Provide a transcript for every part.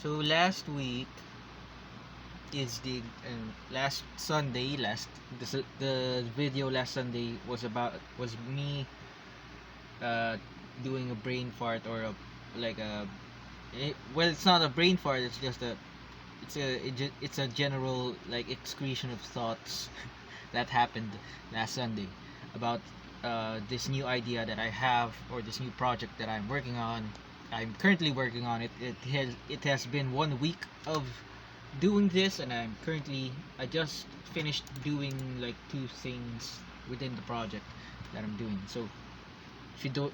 So last week is last Sunday. The video last Sunday was me uh, doing a brain fart or like a well, it's not a brain fart. It's just it's a general like excretion of thoughts that happened last Sunday about this new idea that I have, or this new project that I'm working on. I'm currently working on it. It has been 1 week of doing this, and I just finished doing like two things within the project that I'm doing. So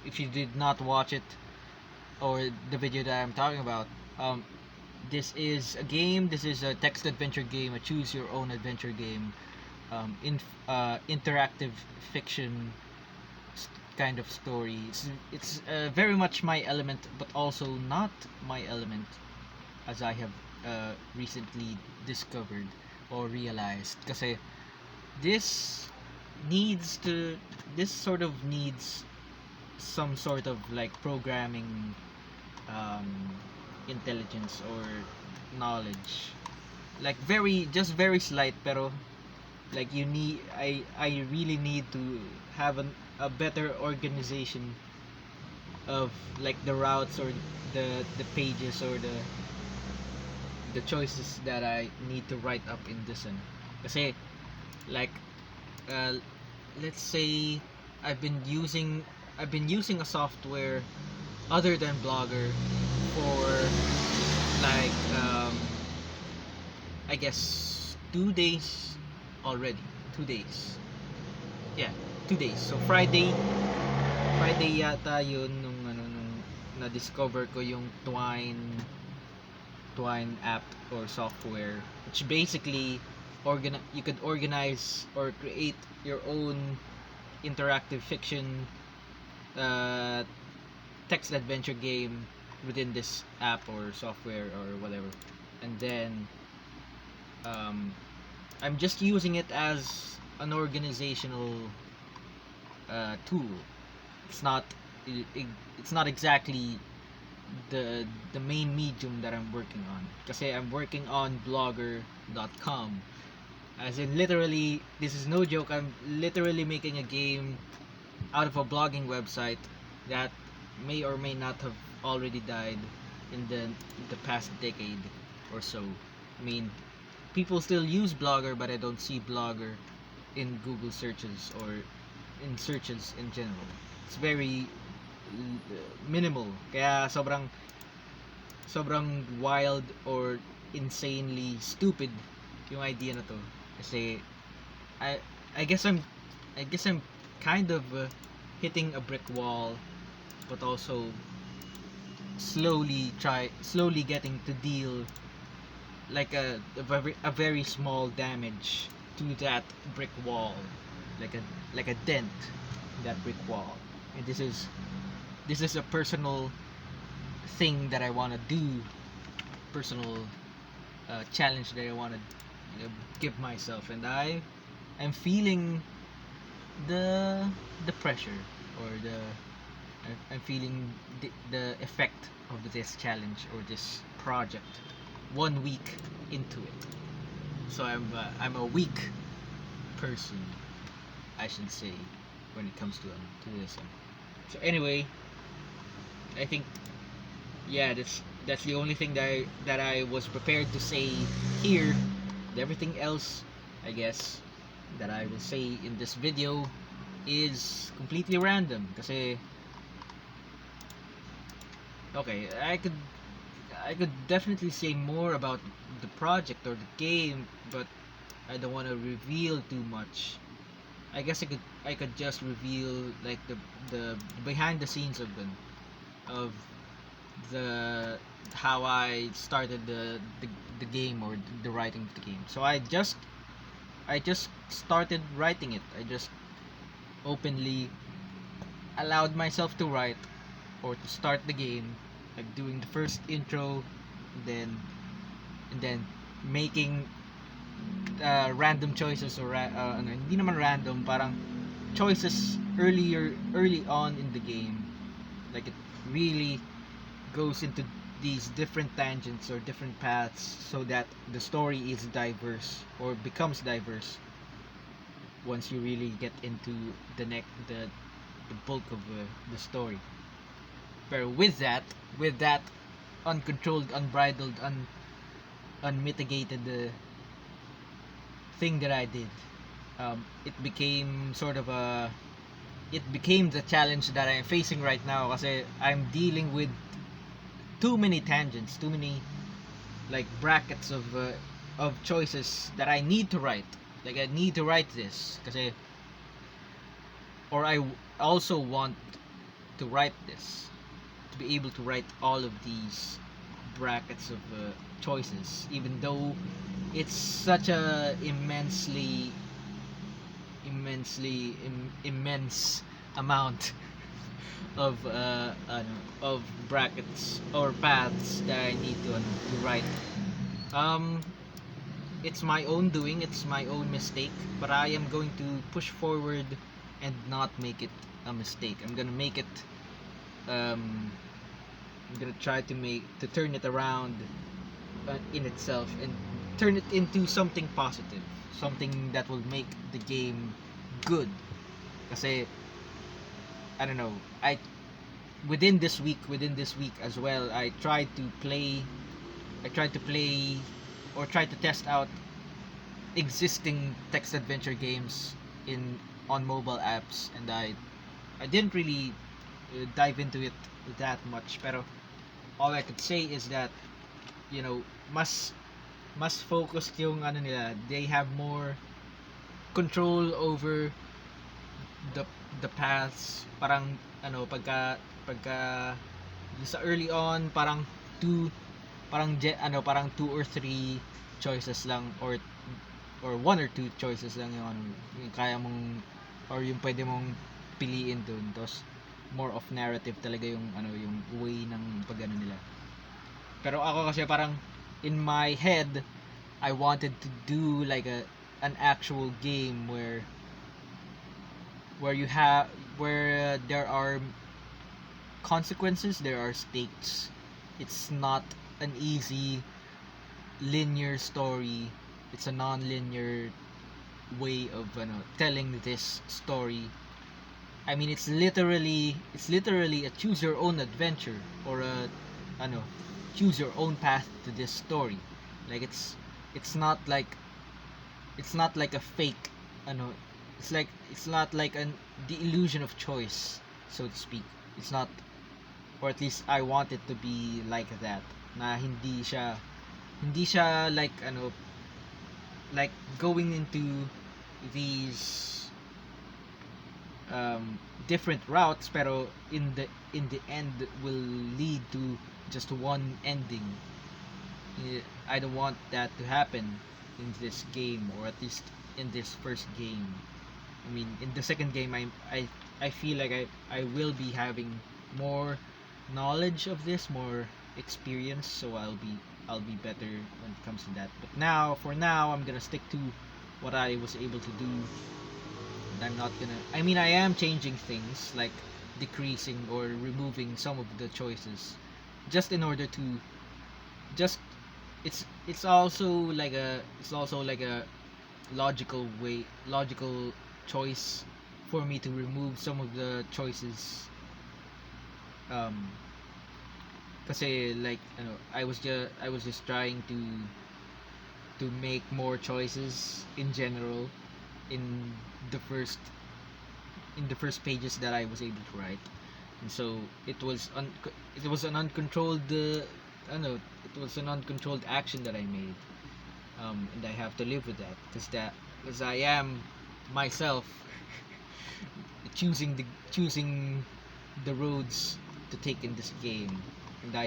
if you did not watch it, or the video that I'm talking about, this is a game. This is a text adventure game, a choose your own adventure game, interactive fiction kind of story. It's very much my element, but also not my element, as I have recently discovered or realized. Kasi this needs to this sort of needs some sort of like programming um, intelligence or knowledge, like very slight, pero like I really need to have a better organization of like the routes, or the pages, or the choices that I need to write up in this one. Kasi like uh, let's say I've been using a software other than Blogger for like I guess 2 days already. 2 days. Yeah, 2 days. So Friday yata yun nung na-discover ko yung Twine app or software, which basically you could organize or create your own interactive fiction uh, text adventure game within this app or software or whatever. And then um, I'm just using it as an organizational tool. It's not it's not exactly the main medium that I'm working on. Kasi I'm working on blogger.com. As in, literally, this is no joke. I'm literally making a game out of a blogging website that may or may not have already died in the past decade or so. I mean, people still use Blogger, but I don't see Blogger in Google searches or in searches in general. It's very minimal. Kaya sobrang wild or insanely stupid yung idea na to. Kasi I I guess I'm kind of hitting a brick wall, but also slowly getting to deal like a very small damage to that brick wall, like a dent in that brick wall. And this is a personal thing that I want to do, personal challenge that I want to give myself, and I'm feeling the pressure, or I'm feeling the effect of this challenge or this project 1 week into it. So I'm a weak person, I should say, when it comes to this. So anyway, I think that's the only thing that I was prepared to say here. Everything else, I guess, that I will say in this video is completely random. Kasi okay, I could definitely say more about the project or the game, but I don't want to reveal too much. I guess I could just reveal like the behind the scenes of the how I started the game, or the writing of the game. So I just started writing it. I just openly allowed myself to write, or to start the game, like doing the first intro, and then making random choices, or hindi naman random, parang choices early on in the game. Like it really goes into these different tangents or different paths so that the story is diverse or becomes diverse once you really get into the bulk of the story. But with that uncontrolled, unbridled, unmitigated thing that I did, it became sort of a it became the challenge that I'm facing right now kasi I'm dealing with too many tangents, too many like brackets of choices that I need to write. Like I need to write this kasi or also want to write this to be able to write all of these brackets of choices even though it's such a immense amount of of brackets or paths that I need to write. Um, it's my own doing, it's my own mistake, but I am going to push forward and not make it a mistake. I'm gonna make it. I'm gonna try to turn it around in itself and turn it into something positive, something that will make the game good. Kasi I don't know, I within this week as well, I tried to play or tried to test out existing text adventure games in on mobile apps, and I didn't really dive into it that much. Pero all I could say is that you know mas focused yung ano nila. They have more control over the the paths. Parang ano pagka sa early on parang two or three choices lang or one or two choices lang yung kaya mong or yung pwede mong piliin dun. Tapos more of narrative talaga yung way ng pagano nila. Pero ako kasi parang in my head I wanted to do like an actual game where you have where there are consequences, there are stakes. It's not an easy linear story. It's a non-linear way of telling this story. I mean, it's literally a choose your own adventure or a ano choose your own path to this story. Like it's not like it's not like a fake ano it's not like the illusion of choice, so to speak. It's not, or at least I want it to be like that, na hindi siya like like going into these different routes pero in the end will lead to just one ending. I don't want that to happen in this game, or at least in this first game. I mean, in the second game, I feel like I will be having more knowledge of this, more experience, so I'll be better when it comes to that. But now, for now, I'm gonna stick to what I was able to do. And I'm not gonna. I mean, I am changing things like decreasing or removing some of the choices, just in order to just it's also like a logical choice for me to remove some of the choices um kasi like I was just trying to make more choices in general in the first pages that I was able to write, and so it was an uncontrolled it was an uncontrolled action that I made, and I have to live with that because I am myself choosing the roads to take in this game, and I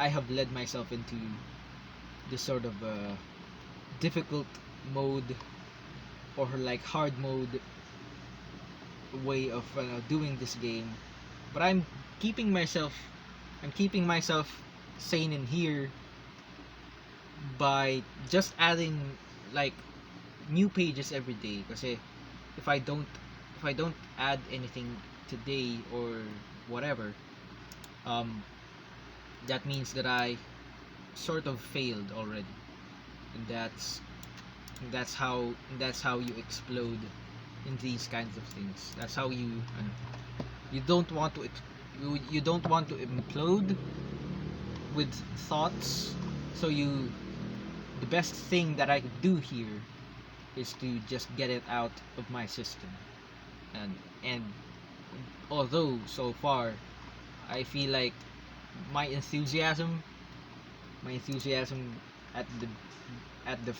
have led myself into this sort of difficult mode or like hard mode way of doing this game, but I'm keeping myself sane in here by just adding like new pages every day. Kasi if I don't add anything today or whatever, um that means that I sort of failed already. And that's how you explode in these kinds of things. That's how you don't want to you don't want to implode with thoughts. So the best thing that I could do here is to just get it out of my system. And although so far I feel like my enthusiasm my enthusiasm at the at the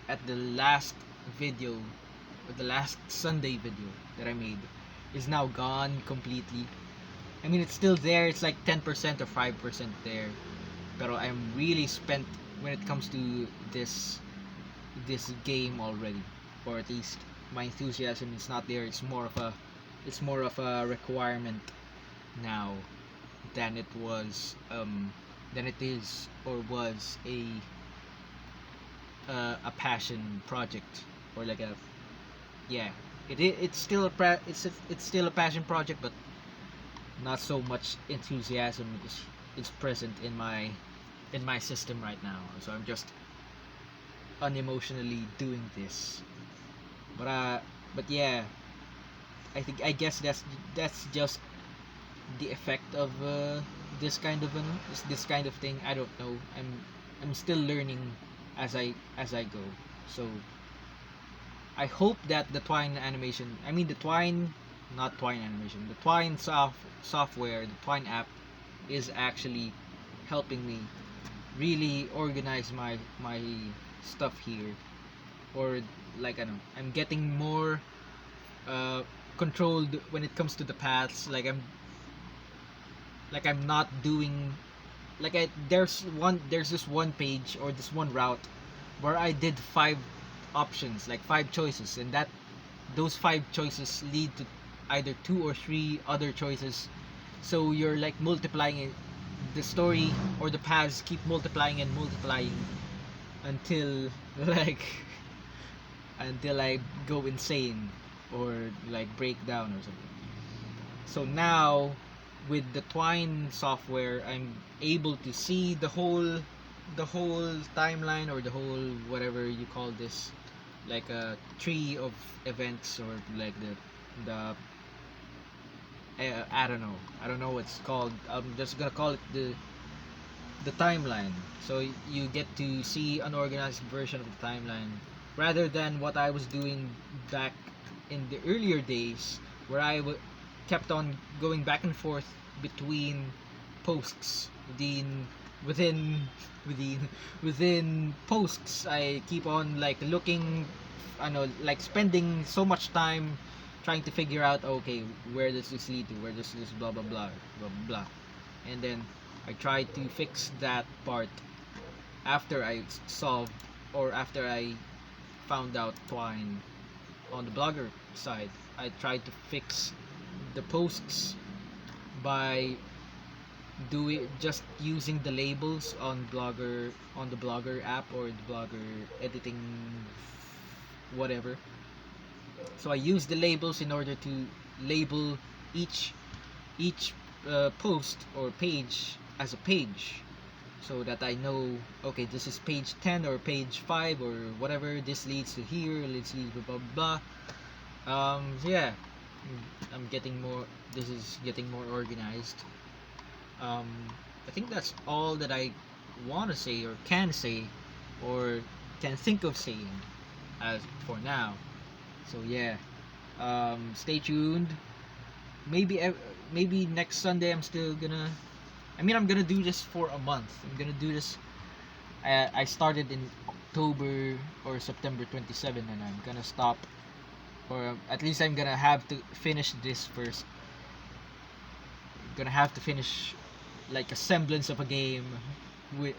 at the last video, or the last Sunday video that I made, is now gone completely. I mean, it's still there. It's like 10% or 5% there. Pero I'm really spent when it comes to this game already. Or at least my enthusiasm is not there. It's more of a requirement now than it was than it is or was a passion project, or like a yeah, it's still it's still a passion project, but not so much enthusiasm is present in my system right now. So I'm just unemotionally doing this. But yeah, I guess that's just the effect of this kind of thing. I don't know. I'm still learning as I go. So I hope that the Twine animation, I mean the Twine, not Twine animation, the Twine software, the Twine app is actually helping me really organize my stuff here. Or like I don't know, I'm getting more controlled when it comes to the paths. Like I'm not doing like there's this one page or this one route where I did five options, like five choices, and that those five choices lead to either two or three other choices. So you're like multiplying it, the story or the paths keep multiplying and multiplying until like until I go insane or like break down or something. So now with the Twine software, I'm able to see the whole timeline, or the whole whatever you call this, like a tree of events, or like the I don't know what's called. I'm just gonna call it the timeline. So you get to see an organized version of the timeline, rather than what I was doing back in the earlier days, where kept on going back and forth between posts within within within posts. I keep on like looking, I know, like spending so much time trying to figure out, okay, where does this lead to, where does this blah blah blah blah blah, and then I try to fix that part after I solved, or after I found out Twine on the blogger side. I tried to fix the posts by doing just using the labels on the blogger app, or the blogger editing whatever. So I use the labels in order to label each post or page as a page, so that I know, okay, this is page 10 or page 5 or whatever, this leads to here, leads blah blah blah. Yeah, I'm getting more, this is getting more organized. um I think that's all that I want to say, or can say, or can think of saying as for now. So yeah, stay tuned. maybe Maybe next Sunday I'm still gonna, I mean, I'm gonna do this for a month. I'm gonna do this. I started in October or September 27, and I'm gonna stop, or at least I'm gonna have to finish this first. Gonna have to finish like a semblance of a game with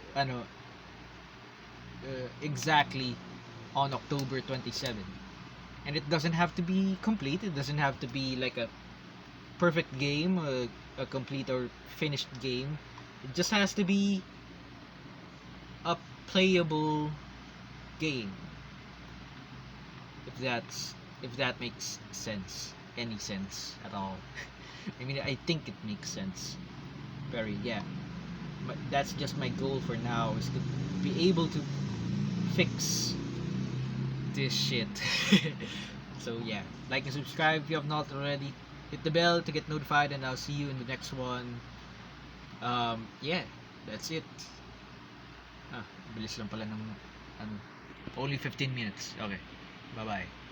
exactly on October 27. And it doesn't have to be complete. It doesn't have to be like a perfect game, a complete or finished game. It just has to be a playable game. If that makes sense, any sense at all. I mean, I think it makes sense. Very, yeah. that's just my goal for now, is to be able to fix this shit. So yeah, like and subscribe if you have not already. Hit the bell to get notified, and I'll see you in the next one. Yeah, that's it. Bilis lang pala ng ano. Only 15 minutes. Okay. Bye-bye.